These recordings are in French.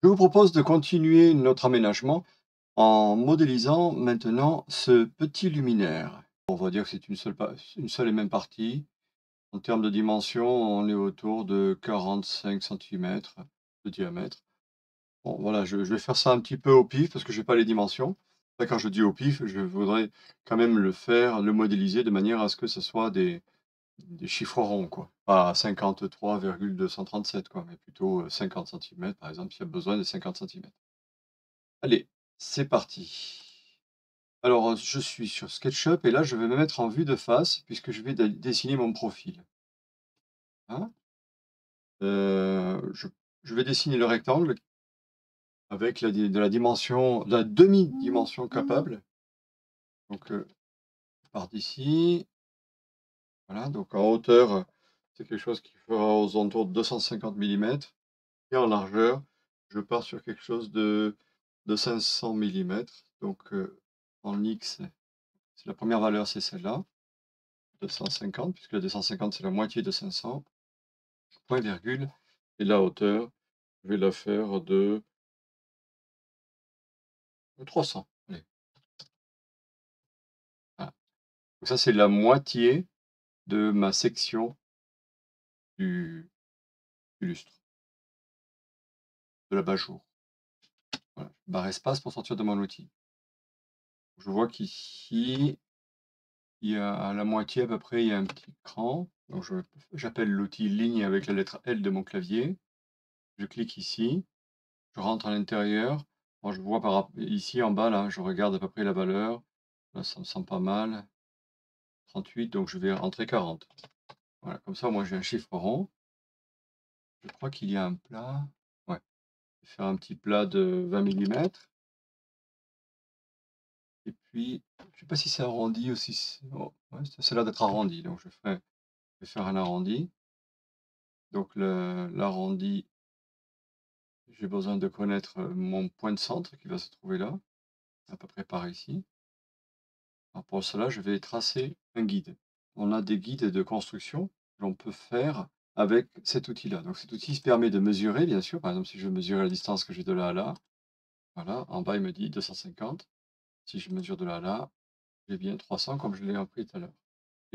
Je vous propose de continuer notre aménagement en modélisant maintenant ce petit luminaire. On va dire que c'est une seule et même partie. En termes de dimension, on est autour de 45 centimètres de diamètre. Bon, voilà, je vais faire ça un petit peu au pif parce que je n'ai pas les dimensions. Là, quand je dis au pif, je voudrais quand même le modéliser de manière à ce que ce soit des chiffres ronds, quoi. Pas 53,237, quoi, mais plutôt 50 centimètres, par exemple, s'il y a besoin de 50 centimètres. Allez, c'est parti. Alors, je suis sur SketchUp et là, je vais me mettre en vue de face puisque je vais dessiner mon profil. Hein. Je vais dessiner le rectangle avec de la dimension, de la demi-dimension capable. Donc, je pars d'ici. Voilà, donc en hauteur, c'est quelque chose qui fera aux alentours de 250 millimètres. Et en largeur, je pars sur quelque chose de 500 millimètres. Donc, en X, c'est la première valeur, c'est celle-là. 250, puisque la 250 c'est la moitié de 500, point virgule, et la hauteur, je vais la faire de 300. Allez, voilà. Donc ça, c'est la moitié de ma section du, du lustre, de la bas-jour. Voilà. Barre espace pour sortir de mon outil. Je vois qu'ici, il y a à la moitié à peu près, il y a un petit cran. Donc j'appelle l'outil ligne avec la lettre L de mon clavier. Je clique ici, je rentre à l'intérieur. Moi, je vois ici en bas, là, je regarde à peu près la valeur. Là, ça me semble pas mal. 38, donc je vais rentrer 40. Voilà, comme ça, moi, j'ai un chiffre rond. Je crois qu'il y a un plat. Ouais, je vais faire un petit plat de 20 millimètres. Et puis, je ne sais pas si c'est arrondi ou si oh, ouais, ça a l'air d'être arrondi, donc je vais faire un arrondi. Donc l'arrondi, j'ai besoin de connaître mon point de centre qui va se trouver là, à peu près par ici. Alors pour cela, je vais tracer un guide. On a des guides de construction que l'on peut faire avec cet outil-là. Donc cet outil se permet de mesurer, bien sûr. Par exemple, si je veux mesurer la distance que j'ai de là à là, voilà, en bas, il me dit 250. Si je mesure de là à là, j'ai bien 300 comme je l'ai appris tout à l'heure.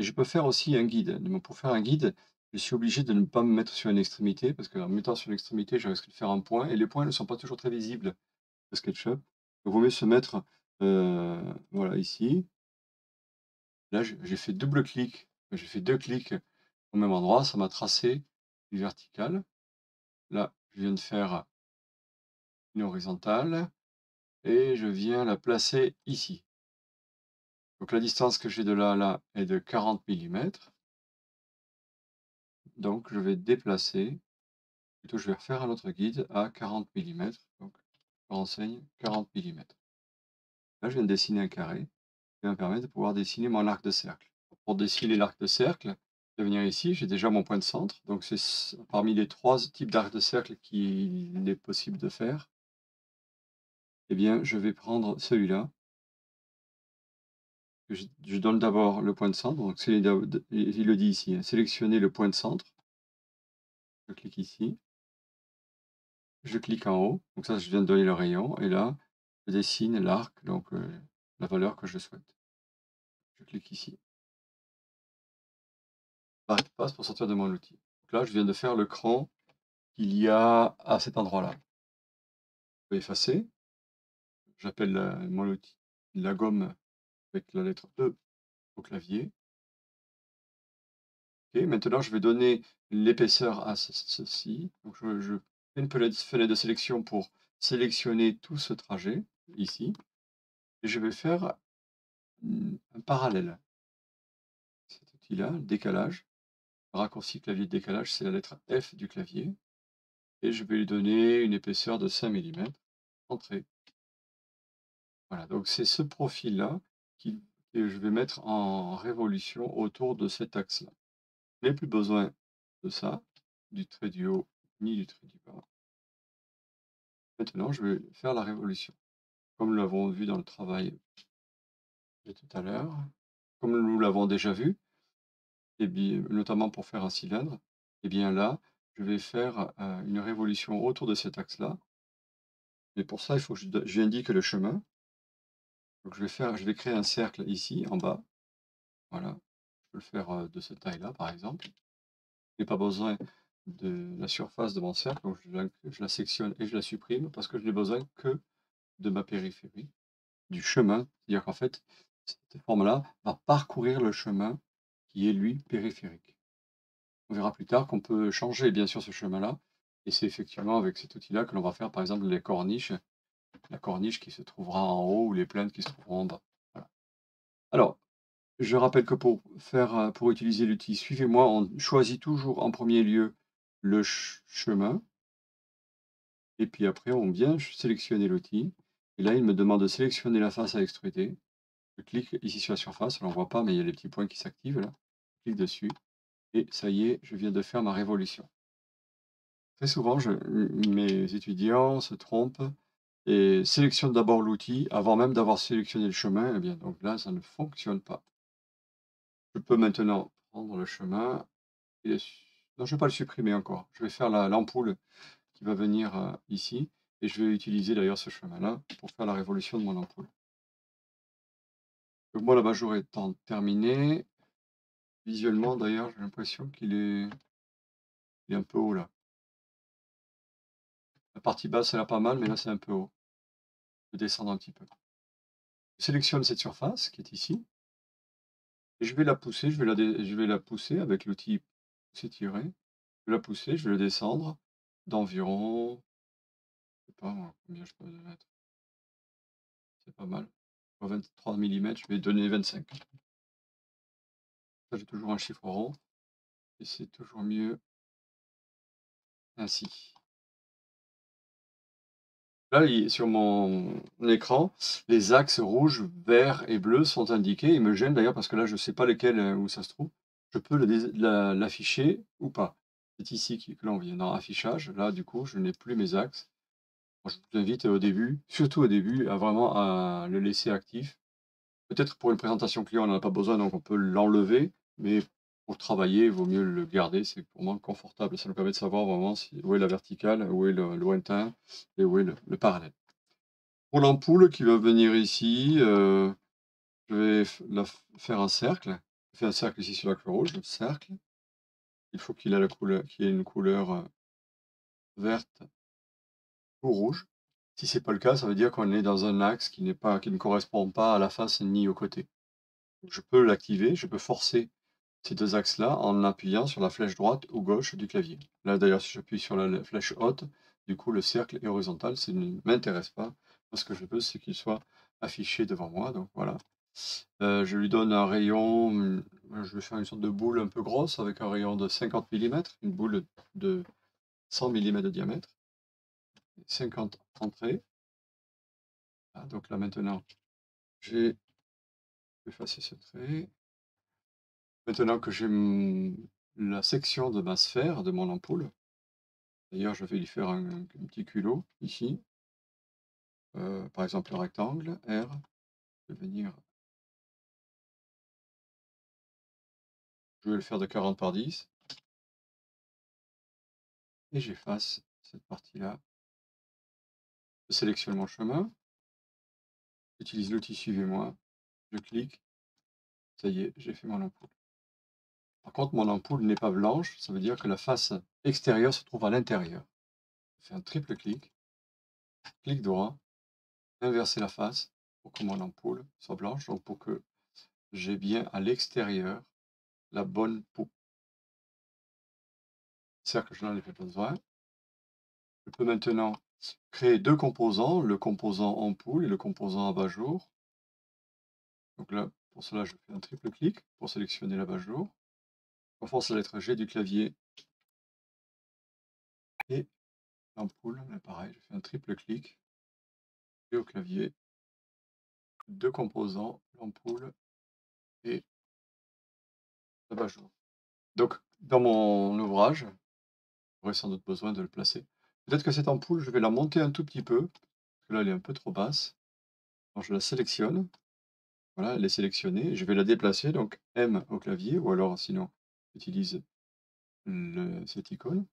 Et je peux faire aussi un guide. Donc pour faire un guide, je suis obligé de ne pas me mettre sur une extrémité, parce qu'en me mettant sur une extrémité, je risque de faire un point, et les points ne sont pas toujours très visibles de SketchUp. Donc il vaut mieux se mettre voilà, ici. Là, j'ai fait double clic, j'ai fait 2 clics au même endroit, ça m'a tracé une verticale. Là, je viens de faire une horizontale et je viens la placer ici. Donc la distance que j'ai de là à là est de 40 millimètres. Donc je vais déplacer, plutôt je vais refaire un autre guide à 40 millimètres. Donc je renseigne 40 millimètres. Là, je viens de dessiner un carré qui va me permettre de pouvoir dessiner mon arc de cercle. Pour dessiner l'arc de cercle, je vais venir ici, j'ai déjà mon point de centre. Donc c'est parmi les 3 types d'arc de cercle qu'il est possible de faire. Eh bien, je vais prendre celui-là. Je donne d'abord le point de centre. Donc il le dit ici, hein, sélectionner le point de centre. Je clique ici. Je clique en haut. Donc ça, je viens de donner le rayon. Et là, je dessine l'arc, donc la valeur que je souhaite. Je clique ici. Barre espace pour sortir de mon outil. Donc là, je viens de faire le cran qu'il y a à cet endroit-là. Je peux effacer. J'appelle mon outil la gomme avec la lettre E au clavier. OK, maintenant je vais donner l'épaisseur à ceci. Donc je fais une fenêtre de sélection pour sélectionner tout ce trajet, ici. Et je vais faire un parallèle. Cet outil-là, le décalage. Le raccourci clavier de décalage, c'est la lettre F du clavier. Et je vais lui donner une épaisseur de 5 millimètres. Entrée. Voilà, donc c'est ce profil-là que je vais mettre en révolution autour de cet axe-là. Je n'ai plus besoin de ça, du trait du haut ni du trait du bas. Maintenant, je vais faire la révolution. Comme nous l'avons vu dans le travail de tout à l'heure, comme nous l'avons déjà vu, et bien, notamment pour faire un cylindre, et bien là, je vais faire une révolution autour de cet axe-là. Mais pour ça, il faut que je lui indique le chemin. Donc je vais créer un cercle ici, en bas. Voilà. Je peux le faire, de cette taille-là, par exemple. Je n'ai pas besoin de la surface de mon cercle, donc je la sectionne et je la supprime parce que je n'ai besoin que de ma périphérie, du chemin. C'est-à-dire qu'en fait, cette forme-là va parcourir le chemin qui est, lui, périphérique. On verra plus tard qu'on peut changer, bien sûr, ce chemin-là et c'est effectivement avec cet outil-là que l'on va faire, par exemple, les corniches, la corniche qui se trouvera en haut ou les plaines qui se trouveront en bas. Voilà. Alors, je rappelle que pour utiliser l'outil «Suivez-moi», on choisit toujours en premier lieu le chemin et puis après on vient sélectionner l'outil et là, il me demande de sélectionner la face à extruder. Je clique ici sur la surface, on ne voit pas, mais il y a les petits points qui s'activent là. Je clique dessus et ça y est, je viens de faire ma révolution. Très souvent, mes étudiants se trompent et sélectionnent d'abord l'outil avant même d'avoir sélectionné le chemin. Eh bien, donc là, ça ne fonctionne pas. Je peux maintenant prendre le chemin et non, je ne vais pas le supprimer encore. Je vais faire l'ampoule qui va venir ici et je vais utiliser d'ailleurs ce chemin-là pour faire la révolution de mon ampoule. Donc moi, l'abat-jour étant terminé, visuellement d'ailleurs, j'ai l'impression il est un peu haut là. La partie basse, ça a l'air pas mal, mais là, c'est un peu haut. Je vais descendre un petit peu. Je sélectionne cette surface qui est ici et je vais la pousser, je vais la pousser avec l'outil pousser-tirer. Je vais la pousser, je vais le descendre d'environ, je sais pas moi, combien je peux mettre? C'est pas mal. 23 millimètres, je vais donner 25. Ça, j'ai toujours un chiffre rond et c'est toujours mieux ainsi. Là, sur mon écran, les axes rouges, verts et bleus sont indiqués. Ils me gênent d'ailleurs parce que là, je ne sais pas lesquels, où ça se trouve. Je peux l'afficher ou pas. C'est ici que l'on vient dans affichage. Là, du coup, je n'ai plus mes axes. Moi, je vous invite au début, surtout au début, à le laisser actif. Peut-être pour une présentation client, on n'en a pas besoin, donc on peut l'enlever, mais pour travailler, il vaut mieux le garder, c'est pour moi confortable. Ça nous permet de savoir vraiment où est la verticale, où est le lointain et où est le parallèle. Pour l'ampoule qui va venir ici, je vais faire un cercle. Je fais un cercle ici sur la couleur rouge, le cercle. Il faut qu'il ait une couleur verte ou rouge. Si ce n'est pas le cas, ça veut dire qu'on est dans un axe qui ne correspond pas à la face ni au côté. Je peux l'activer, je peux forcer ces 2 axes-là en appuyant sur la flèche droite ou gauche du clavier. Là d'ailleurs, si j'appuie sur la flèche haute, du coup le cercle est horizontal, ça ne m'intéresse pas. Moi ce que je veux, c'est qu'il soit affiché devant moi, donc voilà. Je lui donne un rayon, je vais faire une sorte de boule un peu grosse avec un rayon de 50 millimètres, une boule de 100 millimètres de diamètre, 50 entrées. Ah, donc là maintenant, je vais effacer ce trait. Maintenant que j'ai la section de ma sphère, de mon ampoule, d'ailleurs je vais lui faire un petit culot ici, par exemple le rectangle R, je vais venir, je vais le faire de 40 par 10 et j'efface cette partie-là. Je sélectionne mon chemin, j'utilise l'outil suivez-moi, je clique, ça y est, j'ai fait mon ampoule. Par contre, mon ampoule n'est pas blanche, ça veut dire que la face extérieure se trouve à l'intérieur. Je fais un triple clic, clic droit, inverser la face pour que mon ampoule soit blanche, donc pour que j'ai bien à l'extérieur la bonne peau. Cercle, je n'en ai pas besoin. Je peux maintenant créer 2 composants, le composant ampoule et le composant abat-jour. Donc là, pour cela, je fais un triple clic pour sélectionner l'abat-jour. Je force la lettre G du clavier et l'ampoule, là pareil, je fais un triple clic et au clavier, 2 composants, l'ampoule et l'abat-jour. Donc, dans mon ouvrage, j'aurai sans doute besoin de le placer. Peut-être que cette ampoule, je vais la monter un tout petit peu, parce que là, elle est un peu trop basse. Alors, je la sélectionne. Voilà, elle est sélectionnée. Je vais la déplacer, donc M au clavier, ou alors sinon, j'utilise cette icône.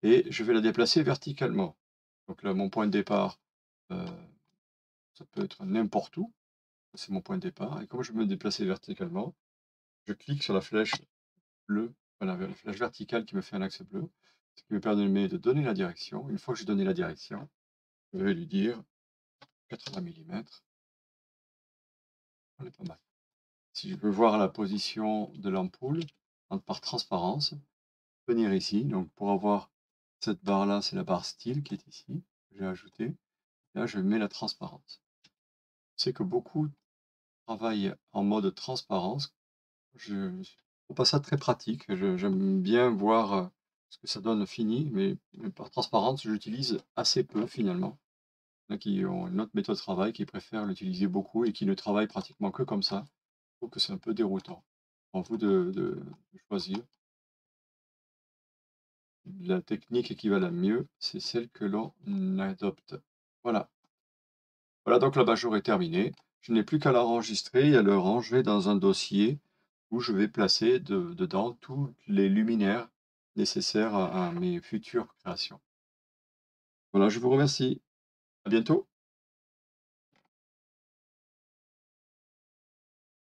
Et je vais la déplacer verticalement. Donc là, mon point de départ, heu, ça peut être n'importe où, c'est mon point de départ et comme je veux me déplacer verticalement, je clique sur la flèche bleue, voilà, la flèche verticale qui me fait un axe bleu, ce qui me permet de donner la direction. Une fois que j'ai donné la direction, je vais lui dire 80 millimètres. On est pas mal. Si je veux voir la position de l'ampoule, par transparence, venir ici, donc pour avoir cette barre-là, c'est la barre style qui est ici, que j'ai ajoutée. Là, je mets la transparence. C'est que beaucoup travaillent en mode transparence. Je trouve pas ça très pratique. J'aime bien voir ce que ça donne fini, mais par transparence, j'utilise assez peu finalement. Il y en a qui ont une autre méthode de travail, qui préfèrent l'utiliser beaucoup et qui ne travaillent pratiquement que comme ça. Je trouve que c'est un peu déroutant. À vous de choisir. La technique qui va la mieux, c'est celle que l'on adopte. Voilà. Voilà donc l'abat-jour est terminé. Je n'ai plus qu'à l'enregistrer et à le ranger dans un dossier où je vais placer dedans tous les luminaires nécessaires à mes futures créations. Voilà, je vous remercie. À bientôt.